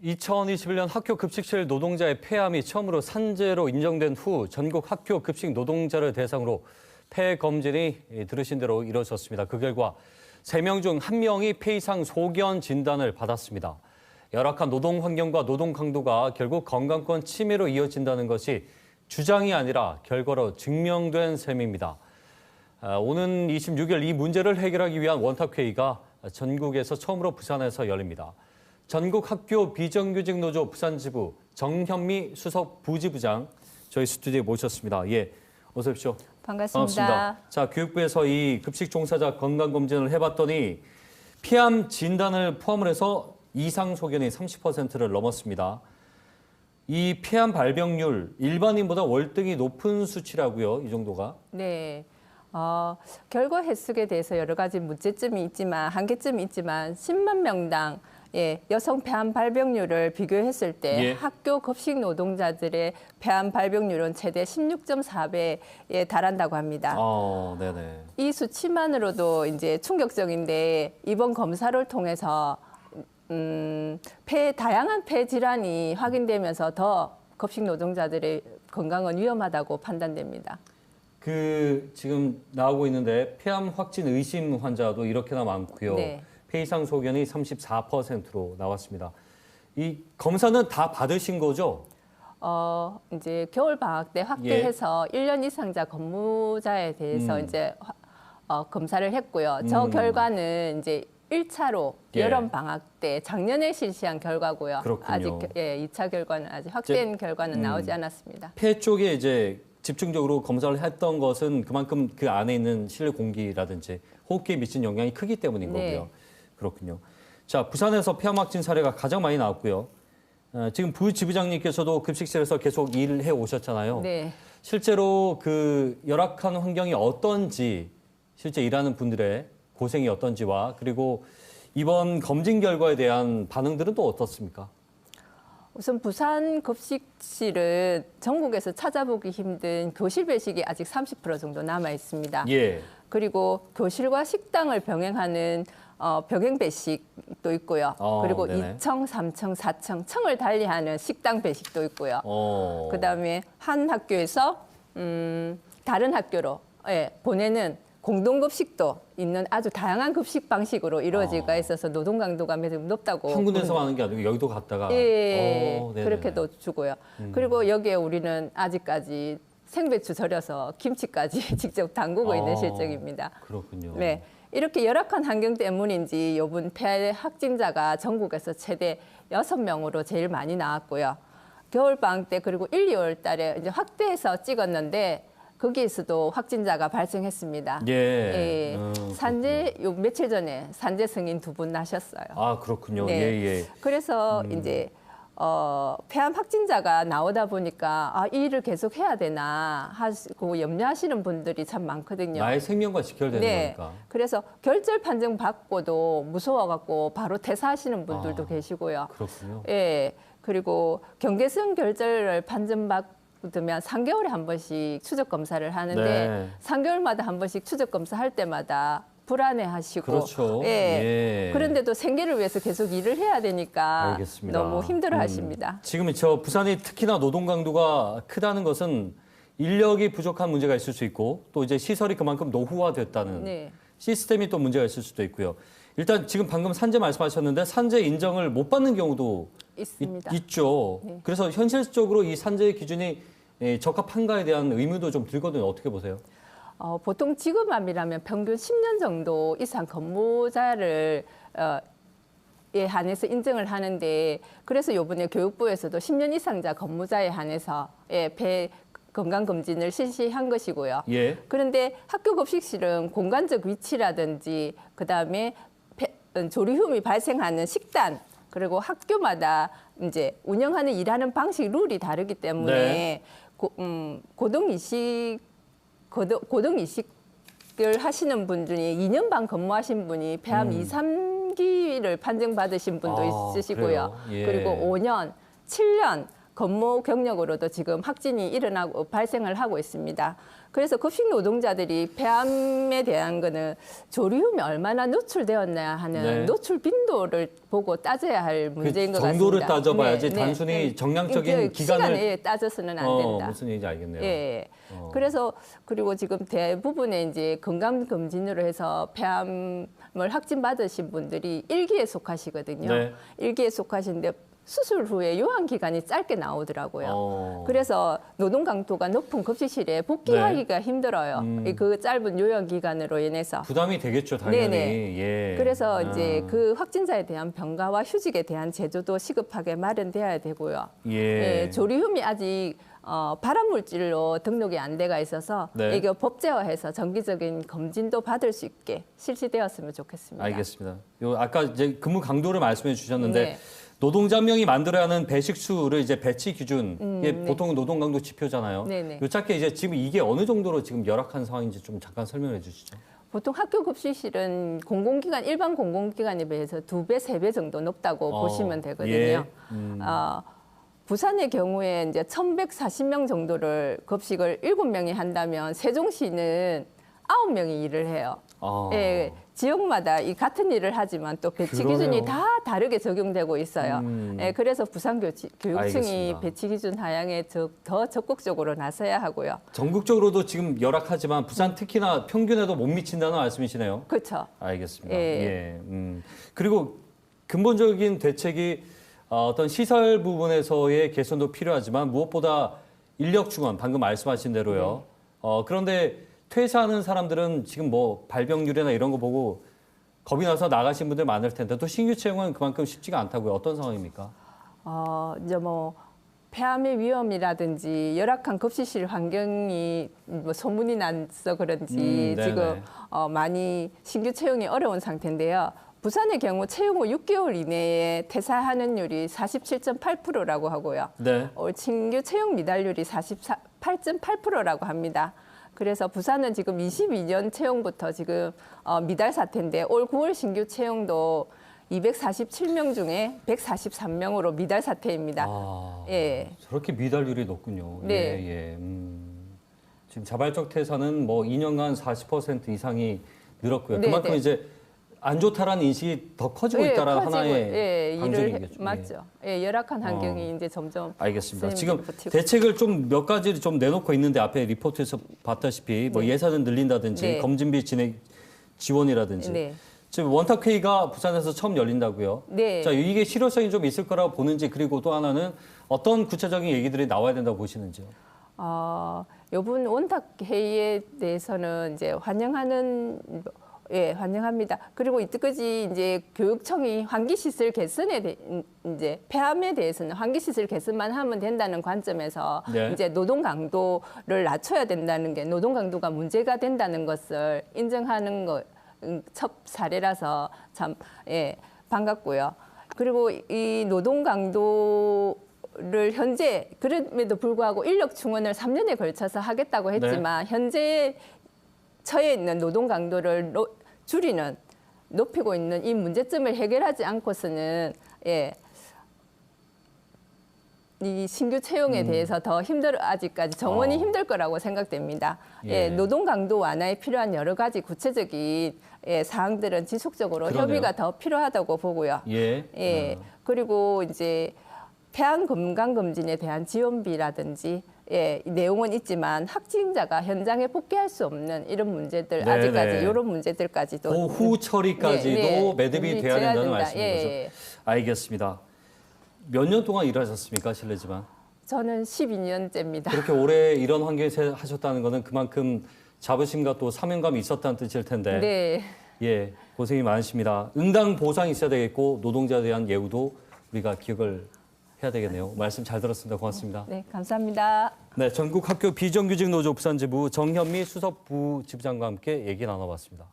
2021년 학교 급식실 노동자의 폐암이 처음으로 산재로 인정된 후 전국 학교 급식 노동자를 대상으로 폐 검진이 들으신 대로 이루어졌습니다. 그 결과 3명 중 1명이 폐 이상 소견 진단을 받았습니다. 열악한 노동 환경과 노동 강도가 결국 건강권 침해로 이어진다는 것이 주장이 아니라 결과로 증명된 셈입니다. 오는 26일 이 문제를 해결하기 위한 원탁회의가 전국에서 처음으로 부산에서 열립니다. 전국 학교 비정규직 노조 부산지부 정현미 수석 부지부장 저희 스튜디오에 모셨습니다. 예, 어서 오십시오. 반갑습니다. 자, 교육부에서 이 급식 종사자 건강검진을 해봤더니 폐암 진단을 포함을 해서 이상 소견이 30%를 넘었습니다. 이 폐암 발병률 일반인보다 월등히 높은 수치라고요, 이 정도가? 네. 결과 해석에 대해서 여러 가지 문제점이 있지만 한계점이 있지만 10만 명당 여성 폐암 발병률을 비교했을 때 학교 급식 노동자들의 폐암 발병률은 최대 16.4배에 달한다고 합니다. 네네. 이 수치만으로도 이제 충격적인데 이번 검사를 통해서 다양한 폐 질환이 확인되면서 더 급식 노동자들의 건강은 위험하다고 판단됩니다. 지금 나오고 있는데 폐암 확진 의심 환자도 이렇게나 많고요. 네. 폐 이상 소견이 34%로 나왔습니다. 이 검사는 다 받으신 거죠? 이제 겨울 방학 때 확대해서 1년 이상자 근무자에 대해서 이제 검사를 했고요. 저 결과는 이제 1차로 여름 방학 때 작년에 실시한 결과고요. 그렇군요. 아직 2차 결과는 아직 확대된 결과는 나오지 않았습니다. 폐 쪽에 이제 집중적으로 검사를 했던 것은 그만큼 그 안에 있는 실내 공기라든지 호흡기에 미친 영향이 크기 때문인 거고요. 그렇군요. 자, 부산에서 폐암 확진 사례가 가장 많이 나왔고요. 지금 부지부장님께서도 급식실에서 계속 일을 해 오셨잖아요. 네. 실제로 그 열악한 환경이 어떤지, 실제 일하는 분들의 고생이 어떤지와 그리고 이번 검진 결과에 대한 반응들은 또 어떻습니까? 우선 부산 급식실은 전국에서 찾아보기 힘든 교실 배식이 아직 30% 정도 남아 있습니다. 예. 그리고 교실과 식당을 병행하는 병행 배식도 있고요. 그리고 네네. 2층, 3층, 4층, 층을 달리하는 식당 배식도 있고요. 그다음에 한 학교에서 다른 학교로 보내는 공동급식도 있는 아주 다양한 급식 방식으로 이루어지가 있어서 노동 강도가 매우 높다고. 한 군데서 하는 게 아니고 여기도 갔다가. 그렇게도 주고요. 그리고 여기에 우리는 아직까지 생배추 절여서 김치까지 직접 담그고 있는 실정입니다. 그렇군요. 네. 이렇게 열악한 환경 때문인지 이번 폐 확진자가 전국에서 최대 6명으로 제일 많이 나왔고요. 겨울방학 때 그리고 1, 2월 달에 이제 확대해서 찍었는데 거기에서도 확진자가 발생했습니다. 산재 며칠 전에 산재 승인 2분 나셨어요. 아, 그렇군요. 네. 그래서 이제 폐암 확진자가 나오다 보니까 이 일을 계속 해야 되나 하시고 염려하시는 분들이 참 많거든요. 나의 생명과 직결되는 거니까. 그래서 결절 판정 받고도 무서워갖고 바로 퇴사하시는 분들도 계시고요. 그렇군요. 그리고 경계성 결절을 판정받으면 3개월에 한 번씩 추적 검사를 하는데 3개월마다 한 번씩 추적 검사할 때마다 불안해하시고, 그렇죠. 그런데도 생계를 위해서 계속 일을 해야 되니까 알겠습니다. 너무 힘들어하십니다. 지금 부산이 특히나 노동 강도가 크다는 것은 인력이 부족한 문제가 있을 수 있고 또 이제 시설이 그만큼 노후화됐다는 시스템이 또 문제가 있을 수도 있고요. 일단 지금 방금 산재 말씀하셨는데 산재 인정을 못 받는 경우도 있죠. 그래서 현실적으로 이 산재 기준이 적합한가에 대한 의문도 좀 들거든요. 어떻게 보세요? 보통 지급암이라면 평균 10년 정도 이상 근무자를 한해서 인정을 하는데 그래서 이번에 교육부에서도 10년 이상자 근무자에 한해서 폐 건강검진을 실시한 것이고요. 그런데 학교 급식실은 공간적 위치라든지 그다음에 조리흉이 발생하는 식단 그리고 학교마다 이제 운영하는 일하는 방식 룰이 다르기 때문에 고등이식을 하시는 분 중에 2년 반 근무하신 분이 폐암 2, 3기를 판정받으신 분도 있으시고요. 그리고 5년, 7년 근무 경력으로도 지금 확진이 일어나고 발생을 하고 있습니다. 그래서 급식 노동자들이 폐암에 대한 거는 조리움이 얼마나 노출되었나 하는 네. 노출 빈도를 보고 따져야 할 문제인 것 같습니다. 정도를 따져봐야지 단순히 정량적인 기간을 시간에 따져서는 안 된다. 무슨 얘기인지 알겠네요. 예. 그래서 그리고 지금 대부분의 이제 건강 검진으로 해서 폐암을 확진받으신 분들이 1기에 속하시거든요. 네. 1기에 속하신데 수술 후에 요한 기간이 짧게 나오더라고요. 그래서 노동 강도가 높은 급식실에 복귀하기가 힘들어요. 그 짧은 요양 기간으로 인해서. 부담이 되겠죠, 당연히. 네네. 예. 그래서 이제 그 확진자에 대한 병가와 휴직에 대한 제도도 시급하게 마련돼야 되고요. 예. 조리움이 아직 발암 물질로 등록이 안 돼가 있어서 네. 이거 법제화해서 정기적인 검진도 받을 수 있게 실시되었으면 좋겠습니다. 알겠습니다. 요 아까 이제 근무 강도를 말씀해 주셨는데 네. 노동자 한 명이 만들어야 하는 배식수를 이제 배치 기준 이게 네. 보통 노동 강도 지표잖아요. 네네. 요 짧게 이제 지금 이게 어느 정도로 지금 열악한 상황인지 좀 잠깐 설명해 주시죠. 보통 학교 급식실은 공공기관 일반 공공기관에 비해서 2배, 3배 정도 높다고 보시면 되거든요. 예. 부산의 경우에 이제 1,140명 정도를 급식을 7명이 한다면 세종시는 9명이 일을 해요. 예, 지역마다 이 같은 일을 하지만 또 배치 그러네요. 기준이 다 다르게 적용되고 있어요. 예, 그래서 부산 교육청이 알겠습니다. 배치 기준 하향에 더 적극적으로 나서야 하고요. 전국적으로도 지금 열악하지만 부산 특히나 평균에도 못 미친다는 말씀이시네요. 그렇죠. 알겠습니다. 예. 예. 그리고 근본적인 대책이 어떤 시설 부분에서의 개선도 필요하지만 무엇보다 인력 충원, 방금 말씀하신 대로요. 그런데 퇴사하는 사람들은 지금 뭐 발병률이나 이런 거 보고 겁이 나서 나가신 분들 많을 텐데 또 신규 채용은 그만큼 쉽지가 않다고요. 어떤 상황입니까? 이제 뭐 폐암의 위험이라든지 열악한 급식실 환경이 뭐 소문이 나서 그런지 네네. 지금 많이 신규 채용이 어려운 상태인데요. 부산의 경우 채용 후 6개월 이내에 퇴사하는 율이 47.8%라고 하고요. 네. 신규 채용 미달률이 48.8%라고 합니다. 그래서 부산은 지금 22년 채용부터 지금 미달 사태인데 올 9월 신규 채용도 247명 중에 143명으로 미달 사태입니다. 예. 저렇게 미달률이 높군요. 네. 예, 예. 지금 자발적 퇴사는 뭐 2년간 40% 이상이 늘었고요. 네, 그만큼 네. 이제 안 좋다라는 인식이 더 커지고 있다라는 하나의 방증이겠죠. 맞죠. 예, 열악한 환경이 이제 점점 알겠습니다. 지금 버티고. 대책을 좀 몇 가지를 좀 내놓고 있는데 앞에 리포트에서 봤다시피 뭐 예산을 늘린다든지 네. 검진비 진행 지원이라든지 네. 지금 원탁회의가 부산에서 처음 열린다고요. 네. 자, 이게 실효성이 좀 있을 거라고 보는지 그리고 또 하나는 어떤 구체적인 얘기들이 나와야 된다고 보시는지요. 요번 원탁 회의에 대해서는 이제 환영합니다. 그리고 이때까지 이제 교육청이 환기시설 개선에 이제 폐암에 대해서는 환기시설 개선만 하면 된다는 관점에서 네. 이제 노동 강도를 낮춰야 된다는 게 노동 강도가 문제가 된다는 것을 인정하는 것 첫 사례라서 참 반갑고요. 그리고 이 노동 강도를 현재 그럼에도 불구하고 인력 충원을 3년에 걸쳐서 하겠다고 했지만 현재 처해 있는 노동 강도를 줄이는 높이고 있는 이 문제점을 해결하지 않고서는 이 신규 채용에 대해서 더 아직까지 정원이 힘들 거라고 생각됩니다. 노동 강도 완화에 필요한 여러 가지 구체적인 사항들은 지속적으로 그러네요. 협의가 더 필요하다고 보고요. 예. 그리고 이제 폐암 건강 검진에 대한 지원비라든지 내용은 있지만 확진자가 현장에 복귀할 수 없는 이런 문제들 네네. 아직까지 이런 문제들까지도 그 후 처리까지도 매듭이 돼야 된다는 된다. 말씀인 거죠. 알겠습니다. 몇 년 동안 일하셨습니까, 실례지만? 저는 12년째입니다. 그렇게 오래 이런 환경에서 하셨다는 거는 그만큼 자부심과 또 사명감이 있었다는 뜻일 텐데. 네. 예, 고생이 많으십니다. 응당 보상이 있어야 되겠고 노동자에 대한 예우도 우리가 기억을 해야 되겠네요. 말씀 잘 들었습니다. 고맙습니다. 네, 감사합니다. 네, 전국 학교 비정규직 노조 부산지부 정현미 수석부 지부장과 함께 얘기 나눠봤습니다.